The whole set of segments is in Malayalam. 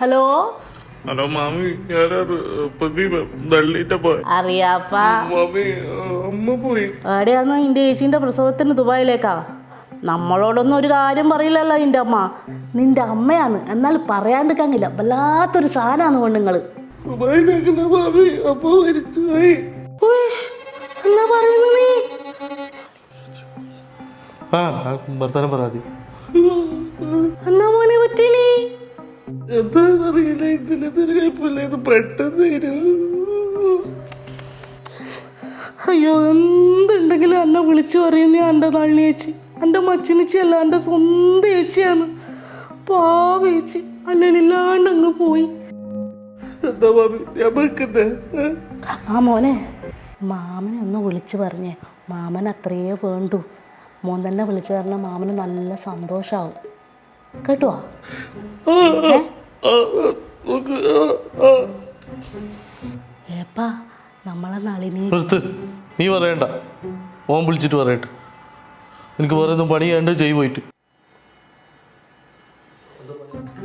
ഹലോ ഹലോ മാമി, ഞാനത് പ്രദീപ് ദള്ളിട്ട് പോയി. അറിയാപ്പാ മാമി, അമ്മ പോയി. എവിടെയാന്ന് നിന്റെ ചേച്ചീൻ്റെ പ്രസവത്തിന് ദുബായിലേക്കാ? നമ്മളോടൊന്നും ഒരു കാര്യം പറയില്ലല്ലോ നിന്റെ അമ്മ. നിന്റെ അമ്മയാണ്, എന്നാൽ പറയാണ്ടിരിക്കാങ്ങില്ല. വല്ലാത്തൊരു സാധനമാണ് പെണ്ണുങ്ങൾ. ദുബായിലേക്കല്ല മാമി, അമ്മ മരിച്ചുപോയി. എന്നാ പറയുന്നു നീ? വർത്താനം പറയാതി. എന്നാ മോനെ പറ്റീനി? എന്താന്നറിയില്ല, ഇന്നലെ കുഴപ്പമില്ല, ഇത് പെട്ടെന്ന് അയ്യോ, എന്തുണ്ടെങ്കിലും എന്നെ വിളിച്ചു പറയുന്ന എൻ്റെ നള്ളി ചേച്ചി, എൻ്റെ മച്ചിനിച്ചി അല്ല, എൻ്റെ സ്വന്തം ചേച്ചിയാണ്. പാവ ചേച്ചി അല്ലില്ലാണ്ട് അങ്ങ് പോയി. എന്താ മാമി ഞാൻ വെക്കുന്നേ? ആ മോനെ, മാമനെ ഒന്ന് വിളിച്ചു പറഞ്ഞേ. മാമൻ അത്രയേ വേണ്ടു. മോൻ തന്നെ വിളിച്ചു പറഞ്ഞാൽ മാമന് നല്ല സന്തോഷാവും കേട്ടുവാ. ഏപ്പാ നമ്മളെ നളിനി. നീ പറയണ്ട, ഓൻ വിളിച്ചിട്ട് പറയട്ടെ. എനിക്ക് പറയുന്ന പണി ചെയ്യണ്ട, ചെയ്ത് പോയിട്ട്.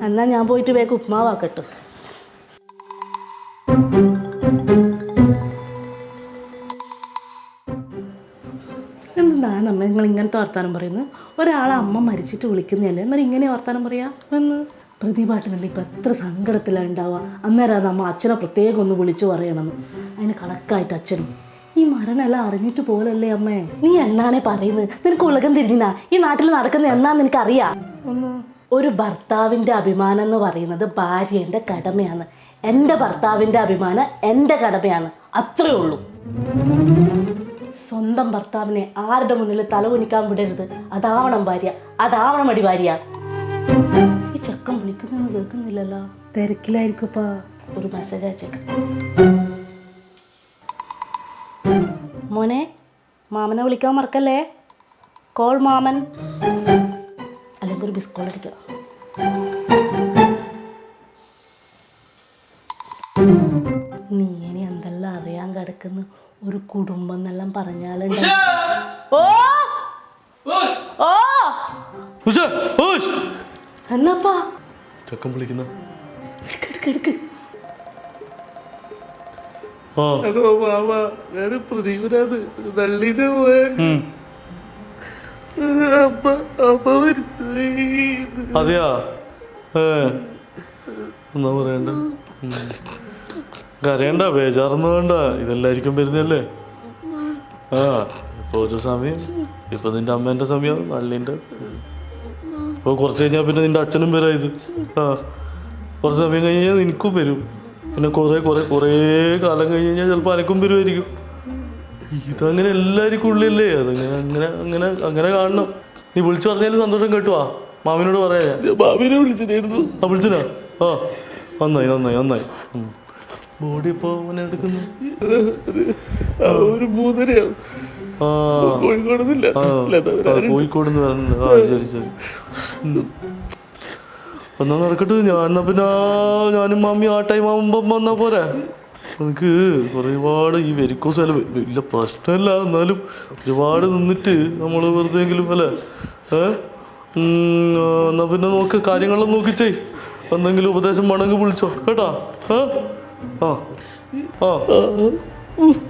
എന്നാ ഞാൻ പോയിട്ട് വേഗം ഉപ്മാവാക്കട്ടു. എന്താണ് അമ്മ നിങ്ങൾ ഇങ്ങനത്തെ വർത്താനം പറയുന്നത്? ഒരാളെ അമ്മ മരിച്ചിട്ട് വിളിക്കുന്നതല്ലേ, എന്നാൽ ഇങ്ങനെ വർത്താനം പറയാ എന്ന്? പ്രതിഭാട്ടിലുണ്ട് ഇപ്പം എത്ര സങ്കടത്തിലാണ് ഉണ്ടാവുക. അന്നേരം അത് അമ്മ അച്ഛനെ പ്രത്യേകം ഒന്ന് വിളിച്ചു പറയണമെന്ന്. അതിന് കണക്കായിട്ട് അച്ഛനും ഈ മരണെല്ലാം അറിഞ്ഞിട്ട് പോലല്ലേ അമ്മേ. നീ എന്നാണേ പറയുന്നത്? നിനക്ക് ഉലകം തിരിഞ്ഞാ ഈ നാട്ടിൽ നടക്കുന്നത് എന്നാന്ന് നിനക്കറിയാം? ഒരു ഭർത്താവിൻ്റെ അഭിമാനം എന്ന് പറയുന്നത് ഭാര്യേൻ്റെ കടമയാണ്. എൻ്റെ ഭർത്താവിൻ്റെ അഭിമാനം എൻ്റെ കടമയാണ്, അത്രേ ഉള്ളൂ. സ്വന്തം ഭർത്താവിനെ ആരുടെ മുന്നിൽ തലകുനിക്കാൻ വിടരുത്. അതാവണം ഭാര്യ, അതാവണം അടി ഭാര്യ. ഈ ചെക്കൻ വിളിക്കുന്നൊന്നും കേൾക്കുന്നില്ലല്ലോ, തിരക്കിലായിരിക്കുപ്പാ. ഒരു മെസ്സേജ് അയച്ചേക്ക്. മോനെ, മാമനെ വിളിക്കാൻ മറക്കല്ലേ. കോൾ മാമൻ, അല്ലെങ്കിൽ ഒരു മിസ് കോൾ അടിക്കുക. നീ ഇനി എന്തെല്ലാം അറിയാൻ കിടക്കുന്നു. ഒരു കുടുംബം എന്നെല്ലാം പറഞ്ഞാലുണ്ട്. ഓ ഓ എന്നാപ്പാ ചെക്കൻ വിളിക്കുന്ന? എടുക്ക്. ഹലോ മാമ, ഞാൻ പ്രദീപനാണ് ദള്ളിട്ട് പോയ. അമ്മ മരിച്ചുപോയി. അതെയാ? എന്നാ പറയണ്ട, കരയണ്ട, ബേജാറൊന്നും വേണ്ട. ഇതെല്ലായിരിക്കും വരുന്നല്ലേ. ഇപ്പോൾ ഒരു സമയം, ഇപ്പം നിൻ്റെ അമ്മേൻ്റെ സമയം, നല്ലിൻ്റെ. ഇപ്പോൾ കുറച്ച് കഴിഞ്ഞാൽ പിന്നെ നിൻ്റെ അച്ഛനും വരായത്. കുറച്ച് സമയം കഴിഞ്ഞ് കഴിഞ്ഞാൽ നിനക്കും വരും. പിന്നെ കുറേ കാലം കഴിഞ്ഞ് കഴിഞ്ഞാൽ ചിലപ്പോൾ അനക്കും വരുമായിരിക്കും. ഇതങ്ങനെ എല്ലാവർക്കും ഉള്ളില്ലേ. അതങ്ങനെ കാണണം. നീ വിളിച്ചു പറഞ്ഞാലും സന്തോഷം കേട്ടുവാ. മാമിനോട് പറയാ. മാമിനെ വിളിച്ചിട്ടായിരുന്നു. വിളിച്ചനാ? നന്നായി. ബോഡി ഇപ്പോൾ അവനെ എടുക്കുന്നു. ഒരു 3:30 കോഴിക്കോട് നിന്ന് വരുന്നുണ്ട്. ശരി. എന്നാ നടക്കട്ടെ. എന്നാ പിന്നെ ഞാനും മാമി ആ ടൈം ആകുമ്പം വന്നാ പോരാ. എനിക്ക് ഒരുപാട് ഈ വെരിക്കോസ് അല്ല വലിയ പ്രശ്നമല്ല, എന്നാലും ഒരുപാട് നിന്നിട്ട് നമ്മൾ വെറുതെ എങ്കിലും അല്ലേ. എന്നാ പിന്നെ നോക്ക്, കാര്യങ്ങളെല്ലാം നോക്കിച്ചേ. എന്തെങ്കിലും ഉപദേശം വേണമെങ്കിൽ വിളിച്ചോ കേട്ടാ.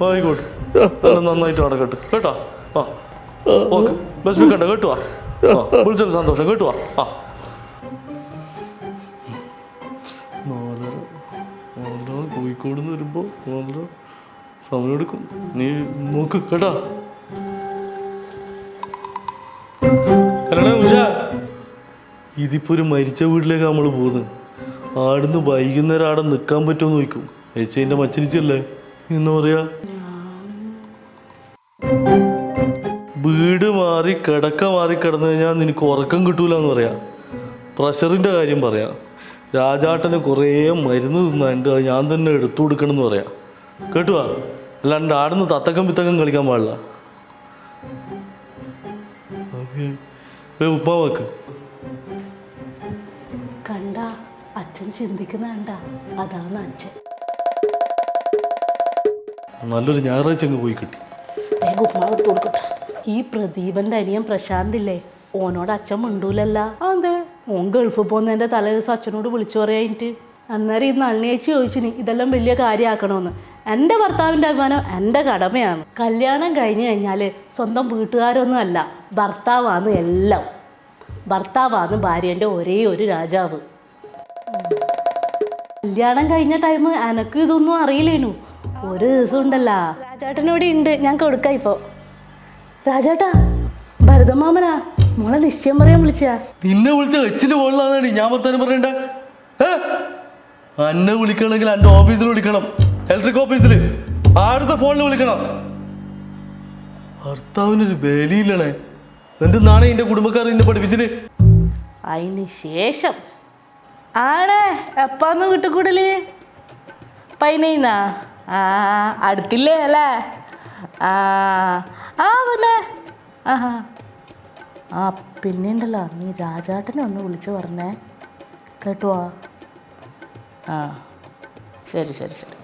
ആയിക്കോട്ടെ, നന്നായിട്ട് നടക്കട്ടെ കേട്ടാ. ഓക്കെ, വിഷമിക്കണ്ട കേട്ടുവാ. വിളിച്ചത് സന്തോഷം കേട്ടുവാ. 4:30 കോഴിക്കോട് നിന്ന് വരുമ്പോൾ 4:30 സമയം എടുക്കും. നീ നോക്ക് കേട്ടാ. ഇതിപ്പോൾ ഒരു മരിച്ച വീട്ടിലേക്ക് നമ്മൾ പോകുന്നത്. ആടുന്ന് വൈകുന്നേരം ആടെ നിൽക്കാൻ പറ്റുമോ നോക്കും. ചേച്ചീൻ്റെ മച്ചരിച്ചല്ലേ എന്ന് പറയാ. വീട് മാറി കിടക്ക മാറി കിടന്നു കഴിഞ്ഞാൽ നിനക്ക് ഉറക്കം കിട്ടൂല എന്ന് പറയാം. പ്രഷറിൻ്റെ കാര്യം പറയാം. രാജാട്ടന് കുറേ മരുന്ന് തിന്നാണ്ട് അത് ഞാൻ തന്നെ എടുത്തു കൊടുക്കണം എന്ന് പറയാം കേട്ടുവാ. അല്ലാണ്ട് ആടുന്ന് തത്തക്കം പിത്തക്കം കളിക്കാൻ പാടില്ല. ഉപ്പാവാക്ക് കണ്ട അച്ഛൻ ചിന്തിക്കുന്ന കണ്ട, അതാണ് അച്ഛൻ. നല്ലൊരു ഞായറാഴ്ച അങ്ങ് പോയി കിട്ടി. വേഗം ഉപ്മാവ് എടുത്ത് കൊടുക്കട്ടെ. ഈ പ്രദീപൻ്റെ അനിയൻ പ്രശാന്തില്ലേ, ഓനോട് അച്ഛൻ മിണ്ടൂലല്ല. അതെ, ഓൻ ഗൾഫിൽ പോകുന്നതിൻ്റെ തലേ ദിവസം അച്ഛനോട് വിളിച്ചു പറയാനിട്ട് അന്നേരം ഈ നളിനേച്ചി ചോദിച്ചിനി ഇതെല്ലാം വലിയ കാര്യമാക്കണമെന്ന്. എൻ്റെ ഭർത്താവിൻ്റെ അഭിമാനം എൻ്റെ കടമയാണ്. കല്യാണം കഴിഞ്ഞ് കഴിഞ്ഞാൽ സ്വന്തം വീട്ടുകാരൊന്നും അല്ല, ഭർത്താവാണ് എല്ലാം. ഭർത്താവാണ് ഭാര്യേൻ്റെ ഒരേ ഒരു രാജാവ്. കല്യാണം കഴിഞ്ഞ ടൈം എനക്ക് ഇതൊന്നും അറിയില്ലേനു. ഒരു ദിവസം ഉണ്ടല്ലോ, രാജാട്ടനോടെ ഉണ്ട്, ഞാൻ കൊടുക്കാം ഇപ്പോൾ. രാജാട്ടാ, ഭരതമാമനാ മോളെ നിശ്ചയം പറയാൻ വിളിച്ചാ. നിന്നെ വിളിച്ച എച്ചിന്റെ മുകളിലാണി ഞാൻ വർത്താനം പറയണ്ടേ? എന്നെ വിളിക്കണമെങ്കിൽ എൻ്റെ ഓഫീസിൽ വിളിക്കണം, ഇലക്ട്രിക് ഓഫീസിൽ. ആടുത്ത ഫോണിൽ വിളിക്കണം. ഭർത്താവിനൊരു ബലിയില്ലണേ. എന്തെന്നാണ് എൻ്റെ കുടുംബക്കാർ എന്നെ പഠിപ്പിച്ചിട്ട്? അതിന് ശേഷം ആണേ എപ്പാന്ന് വീട്ടുകൂടല്? 15 ആ അടുത്തില്ലേ അല്ലേ? പിന്നെ പിന്നെ ഉണ്ടല്ലോ, നീ രാജാട്ടനെ ഒന്ന് വിളിച്ച് പറഞ്ഞേ കേട്ടോ. ശരി ശരി ശരി.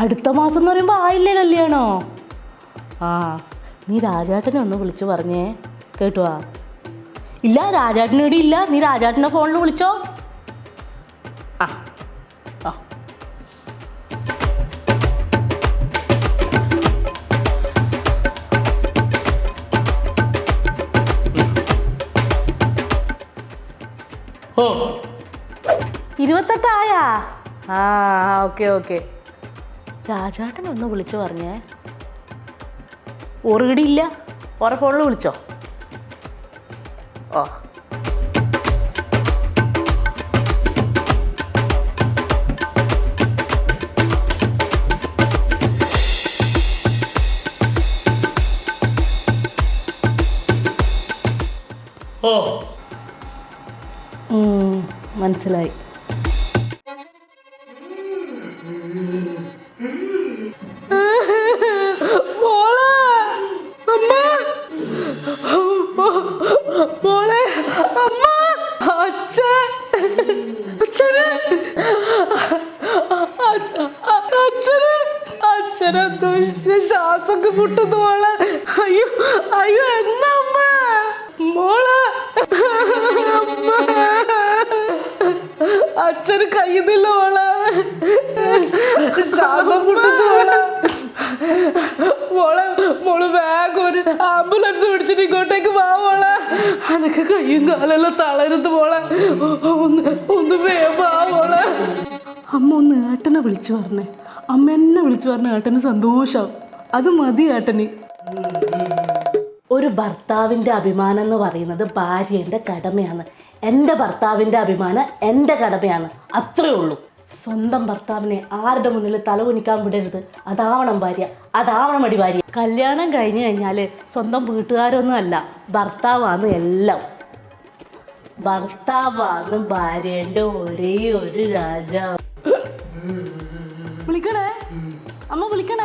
അടുത്ത മാസം എന്ന് പറയുമ്പോൾ ആയില്ലേ കല്യാണോ? നീ രാജാട്ടനെ ഒന്ന് വിളിച്ച് പറഞ്ഞേ കേട്ടോ. ഇല്ല, രാജാട്ടിനോട് ഇല്ല, നീ രാജാട്ടിൻ്റെ ഫോണിൽ വിളിച്ചോ. ഓ 28 ഓക്കെ ഓക്കെ. രാജാട്ടനെ ഒന്ന് വിളിച്ചു പറഞ്ഞേ. ഓറുകടിയില്ല, ഓരോ ഫോണിൽ വിളിച്ചോ. ഓ ഓ മനസ്സിലായി. മോളെ അമ്മ, അച്ഛനെന്തോ ശ്വാസമൊക്കെ മുട്ടുന്നു മോളെ. അയ്യോ അയ്യോ, എന്നാ അമ്മ? മോളെ അച്ഛന് കഴിയുന്നില്ല മോളെ, ശ്വാസം മുട്ടുന്നു മോളെ. മോളെ മോള് വേഗം ഒരു ആംബുലൻസ് പിടിച്ചിട്ട് ഇങ്ങോട്ടേക്ക് വാ മോളെ. അനക്ക് കയ്യും കാലെല്ലാം തളരുത് മോളെ, ഒന്ന് വേഗം വാ മോളെ. അമ്മ ഒന്ന് ഏട്ടനെ വിളിച്ചു പറഞ്ഞേ. അമ്മ എന്നെ വിളിച്ചു പറഞ്ഞ ഏട്ടന് സന്തോഷം. അത് മതി ഏട്ടന്. ഒരു ഭർത്താവിൻ്റെ അഭിമാനം എന്ന് പറയുന്നത് ഭാര്യേൻ്റെ കടമയാണ്. എൻ്റെ ഭർത്താവിൻ്റെ അഭിമാനം എൻ്റെ കടമയാണ്, അത്രേ ഉള്ളൂ. സ്വന്തം ഭർത്താവിനെ ആരുടെ മുന്നിൽ തലകുനിക്കാൻ വിടരുത്. അതാവണം ഭാര്യ, അതാവണം അടി ഭാര്യ. കല്യാണം കഴിഞ്ഞ് കഴിഞ്ഞാൽ സ്വന്തം വീട്ടുകാരൊന്നും അല്ല, ഭർത്താവാണ് എല്ലാം. ഭർത്താവാണ് ഭാര്യേൻ്റെ ഒരേ ഒരു രാജാവ്. വിളിക്കണേ അമ്മ, വിളിക്കണേ.